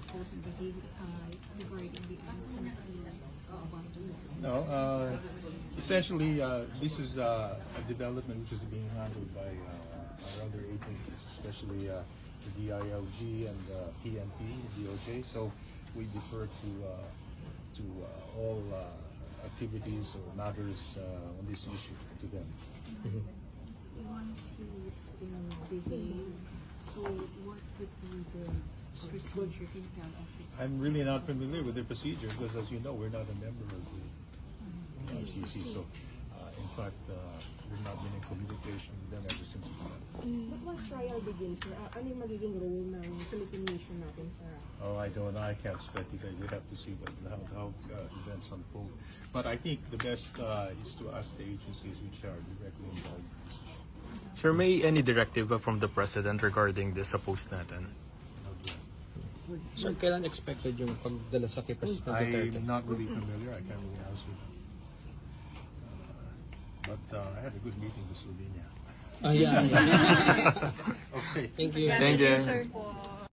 supposed to behave regarding the NCC about the No, essentially, this is a development which is being handled by our other agencies, especially the DILG and PNP, DOJ. So we defer to all activities or matters on this issue to them. Once he's in behave, so what could be the procedure? Can you tell us? I'm really not familiar with the procedure because, as you know, we're not a member of the NCC. So, in fact, we've not been in communication with them ever since we left. But once trial begins, sir, ano yung magiging role ng Philippine mission natin sa... Oh, I don't know. I can't speculate. We have to see how events unfold. But I think the best is to ask the agencies which are directly involved. Sir, may any directive from the President regarding this sa post natin? Sir, kailan expected yung pagdala sa kay President Duterte? I'm not really familiar. I can't really answer that. But I had a good meeting with Slovenia. Ah, yeah. Okay. Thank you. Thank you. Sir.